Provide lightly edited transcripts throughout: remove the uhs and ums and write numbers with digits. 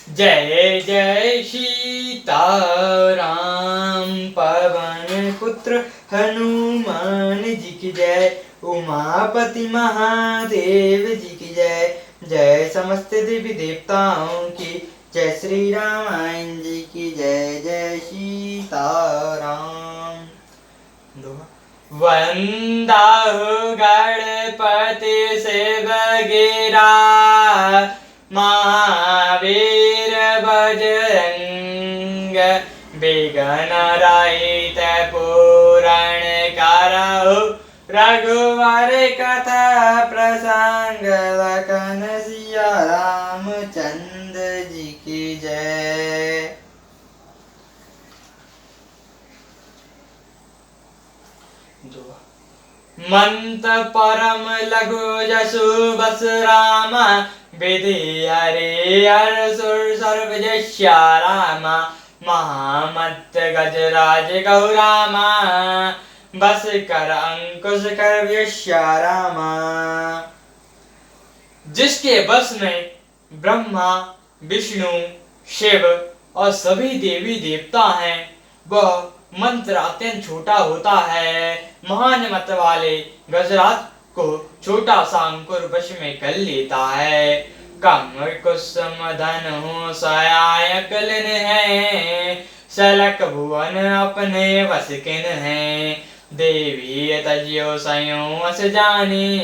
जय जय सीताराम पवन पुत्र हनुमान जी की जय। उमापति महादेव जी की जय। जय समस्त देवी देवताओं की जय। श्री रामायण जी की जय। जय सीताराम। वंदाहु गणपति शिव गिरा महावीर बजरंग विघ्न रहित पूरण करहु रघुवर कथा प्रसंग लखन सिया रामचंद्र जी की जय। मंत परम लघु जसु बस राम विधि हरे हर सुर सर्व जस्या राम महामत गजराज गौरामा बस कर अंकुश कर व्यस्या रामा। जिसके बस में ब्रह्मा विष्णु शिव और सभी देवी देवता हैं वह मंत्र अत्यंत छोटा होता है। महान मत वाले गजराज को छोटा सा अंकुर वश में कर लेता है। कम कुसुम धन हो सहायक लिन है सलक भुवन अपने वस किन है। देवी तजियो सयो अस जानी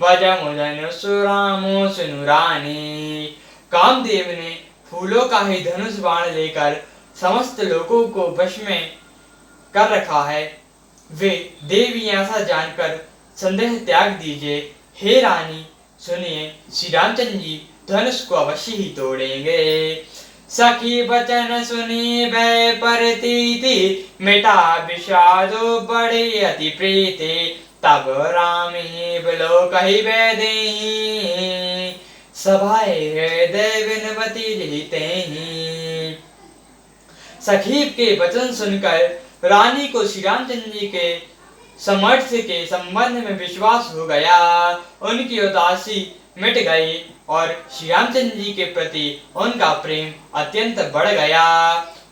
भज मुदन सुरामो सुनुरानी। कामदेव ने फूलों का ही धनुष बाण लेकर समस्त लोगों को वश में कर रखा है। वे देवी ऐसा जानकर संदेह त्याग दीजिए। हे रानी सुनिए, श्री रामचंद्र जी धनुष को अवश्य ही तोड़ेंगे। सखी वचन सुनी भय परतीति मिटा विषादो बड़े अति प्रीति। तब राम ही बिलो कही देहि सभाए हृदय विनवती लिहिते ही। सखी के वचन सुनकर रानी को श्री रामचंद्र जी के सामर्थ्य के संबंध में विश्वास हो गया। उनकी उदासी मिट गई और श्री रामचंद्र जी के प्रति उनका प्रेम अत्यंत बढ़ गया।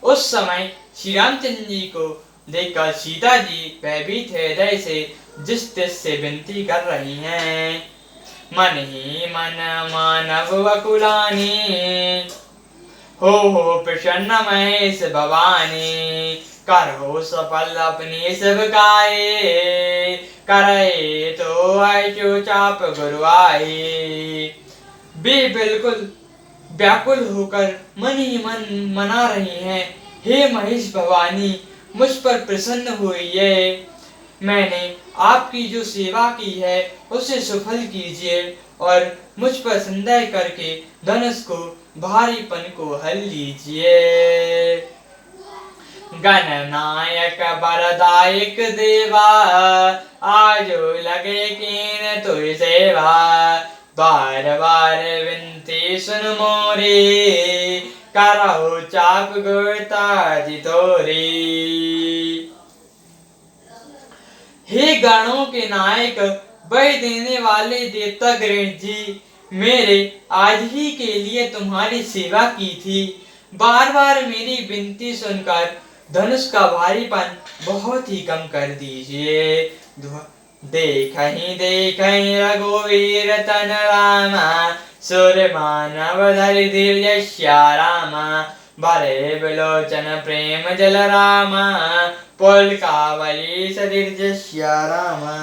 उस समय श्री रामचंद्र जी को देखकर सीता जी भयभीत हृदय से जिस तिस से विनती कर रही हैं। मन ही मन मानव वकुलानी हो प्रसन्न महेश भवानी। करहो सफल अपनी सेवकाई करे तो आयु चाप गुरुआई। वे बिल्कुल व्याकुल होकर मन ही मन मना रही हैं। हे महेश भवानी मुझ पर प्रसन्न हुई। मैंने आपकी जो सेवा की है उसे सफल कीजिए और मुझ पर संदेह करके धनुष को भारीपन को हल लीजिए। गणनायक बरदायक देवा आजो लगे कीन तुई सेवा। बार बार विनती सुन मोरी करहु चाप गुरता जितोरी। हे गणों के नायक बल देने वाले देवता गणेश जी, मेरे आज ही के लिए तुम्हारी सेवा की थी। बार बार मेरी विनती सुनकर धनुष का भारीपन बहुत ही कम कर दीजिए। देखहि रघुवीर तन रामा सुर मानव धरि धीर्यस्या रामा। भरे बिलोचन प्रेम जल रामा पुलकावली सदीर्घस्या रामा।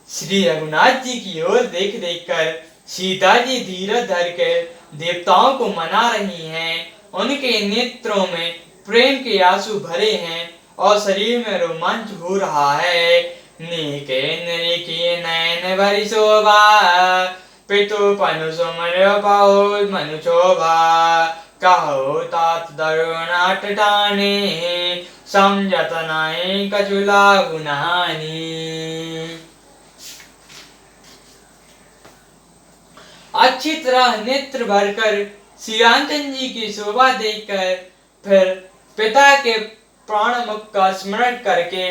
श्री रघुनाथ जी की ओर देख देख कर सीता जी धीरज धर कर देवताओं को मना रही हैं। उनके नेत्रों में प्रेम के आंसू भरे हैं और शरीर में रोमांच हो रहा है। नीके निरीखी नयन भरी शोभा पितु पनु सुमन पाओ मनु शोभा। कहो तात दरुणाट टाने समझत नाई कचुला गुनानी। अच्छी तरह नेत्र भरकर श्री रामचंद्र जी की शोभा देखकर फिर पिता के प्राण मुख का स्मरण करके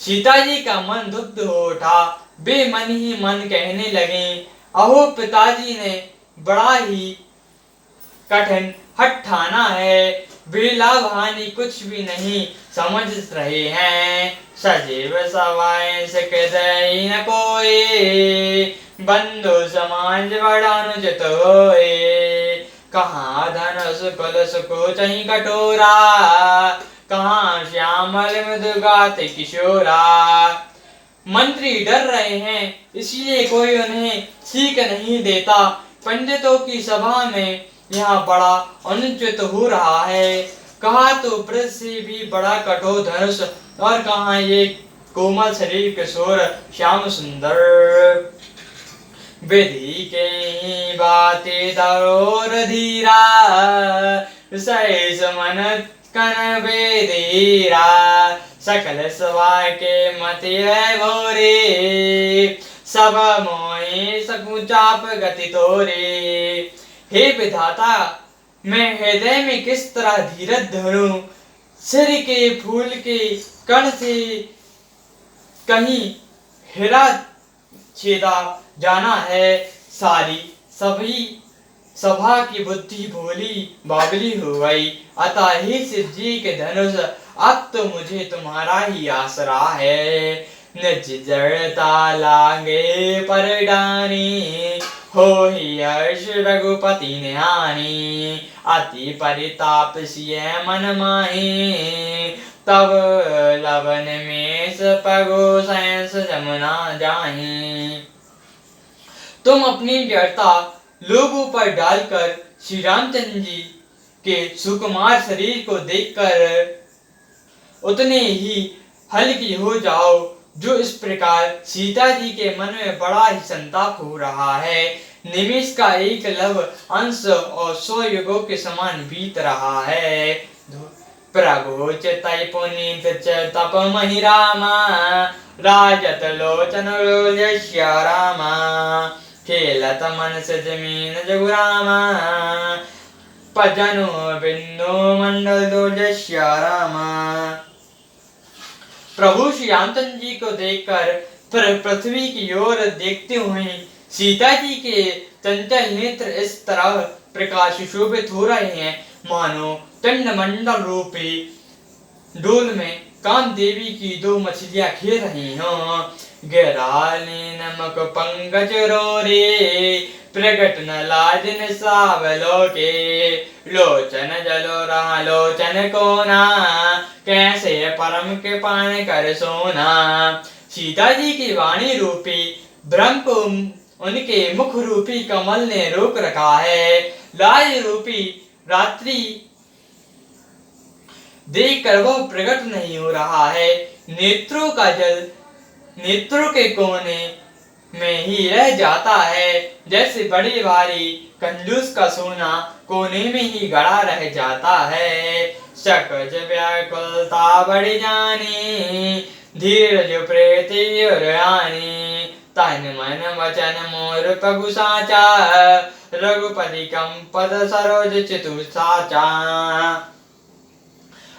सीता जी का मन दुग्ध हो उठा। वे मन ही मन कहने लगे, अहो पिताजी ने बड़ा ही कठिन हठ ठाना है, वे लाभ हानि कुछ भी नहीं समझ रहे हैं। सजीव सवाए सिकदई न कोई, बंधु समाज बड़ा अनुचित होए। कहाँ धनुष कुल सुको चही कटोरा, कहाँ श्यामल मृदु गाते किशोरा। मंत्री डर रहे हैं, इसलिए कोई उन्हें सीख नहीं देता। पंडितों की सभा में यहाँ बड़ा अनुचित हो रहा है। कहा तो ब्रज से भी बड़ा कठोर धनुष, और कहाँ ये कोमल शरीर किशोर श्याम सुंदर। विधि के बाते दरोर धीरा, सैस मन कन बेदीरा। सकल सवार के मति है भोरे, सब मोहि सकुचाप गति तोरे। हे विधाता, मैं हृदय में किस तरह धीरज धरूं। सिर के फूल के कण से कहीं हीरा छेदा जाना है। सारी सभी सभा की बुद्धि भोली बावली हो गई। अतः हे शिव जी के धनुष, अब तो मुझे तुम्हारा ही आसरा है। निज जड़ता लागे पर डानी, हो ही हर्ष रघुपति न्यानी। अति परिताप सिय मन माही, तब लवन में सपगो सैंस जमुना जाही। तुम अपनी जड़ता लोगों पर डालकर श्री रामचंद्र जी के सुकुमार शरीर को देखकर उतने ही हल्की हो जाओ, जो इस प्रकार सीता जी के मन में बड़ा ही संताप हो रहा है। निमिष का एक लव अंश और 100 युगों के समान बीत रहा है। प्रभु चितई पुनीत तप महि रामा, राजत लोचन रोजस्य रामा। खेलत मन से जमीन जगुरामा, पजनु बिंदु मंडल दोजस्य रामा। प्रभु श्री रामचंद्र जी को देखकर फिर पृथ्वी की ओर देखते हुए सीता जी के चंचल नेत्र इस तरह प्रकाश सुशोभित हो रहे हैं, मानो चंड मंडल रूपी डोल में काम देवी की 2 मछलियां खेल रही हों। गहराली नमक पंकज रोरे, प्रगट न लाज निसावलोके। लोचन जलो रहा लोचन कोना, कैसे परम के पान कर सोना। सीता जी की वाणी रूपी ब्रह्म को उनके मुख रूपी कमल ने रोक रखा है। लाज रूपी रात्रि देखकर वह प्रकट नहीं हो रहा है। नेत्रों का जल नेत्रों के कोने में ही रह जाता है, जैसे बड़ी भारी कंजूस का सोना कोने में ही गड़ा रह जाता है। सकज व्याकुलता बढ़ जानी, धीरज प्रीति और आनी। तन मन वचन मोर पगु साचा, रघुपति कंपद सरोज चितु साचा।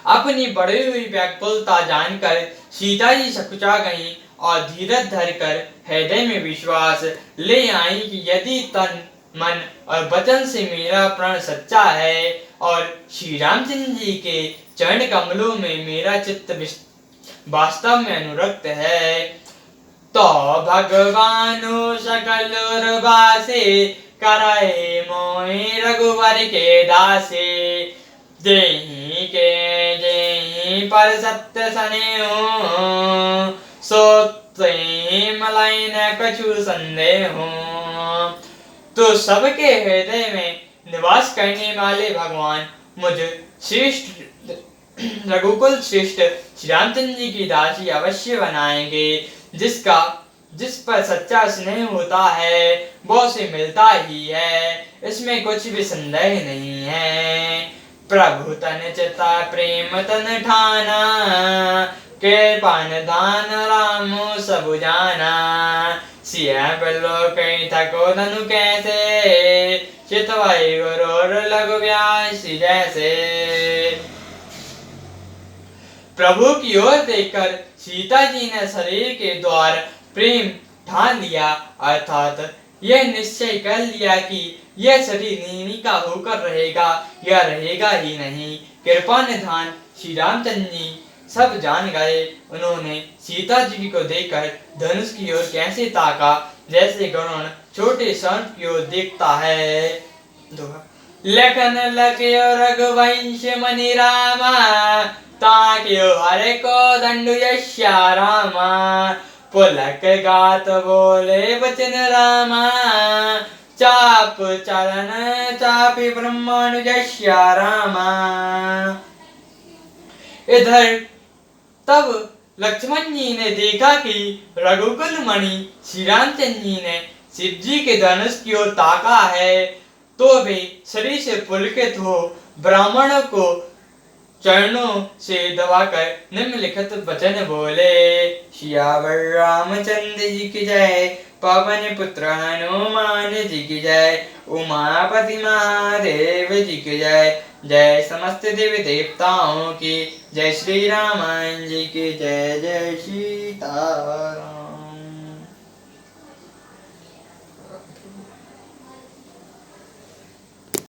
अपनी बढ़ी हुई व्याकुलता जानकर सीता जी सकुचा गईं और धीरज धरकर हृदय में विश्वास ले आई कि यदि तन मन और वचन से मेरा प्राण सच्चा है और श्री रामचंद्र जी के चरण कमलों में मेरा चित्त वास्तव में अनुरक्त है, तो भगवानु सकल उर्वासे, कराए मोहि रघुवर के दासे। जेहि के जेहि पर सत्य स्नेह, सोते मलाई न कछु संदेह। तो सबके हृदय में निवास करने वाले भगवान मुझ श्रेष्ठ रघुकुल श्रेष्ठ श्री रामचंद्र जी की दासी अवश्य बनाएंगे। जिस पर सच्चा स्नेह होता है वो उसे मिलता ही है, इसमें कुछ भी संदेह नहीं है। प्रभु तन चिता प्रेम तन ठाना, के पान दान राम सब जाना। सिया बल्लो कई थको धनु कैसे, चितवाई गुरु लघु व्यासी जैसे। प्रभु की ओर देखकर सीता जी ने शरीर के द्वार प्रेम ठान लिया, अर्थात यह निश्चय कर लिया कि यह शरीर नीनी का होकर रहेगा या रहेगा ही नहीं। कृपा निधान श्री रामचंद्र जी सब जान गए। उन्होंने सीता जी को देखकर धनुष की ओर कैसे ताका, जैसे गरुण छोटे सर्प की ओर देखता है। लखन लखयो रघुवंश मणि रामा, ताक्यो हरे को दंडु यश्या रामा। पुलक गात बोले वचन रामा, चाप चरण चापि ब्रह्मनुजस्या रामा। इधर तब लक्ष्मण जी ने देखा कि रघुकुल मणि श्री रामचंद्र जी ने शिव जी के धनुष की ओर ताका है, तो वे शरीर से पुलकित हो ब्राह्मणों को चरणों से दबाकर निम्नलिखित वचन बोले। सियावर रामचंद्र जी की जय, पवन पुत्र हनुमान जी की जय, उमापति महादेव जी की जय। जय समस्त देवी देवताओं की, जय श्री राम जी की जय। जय सीताराम।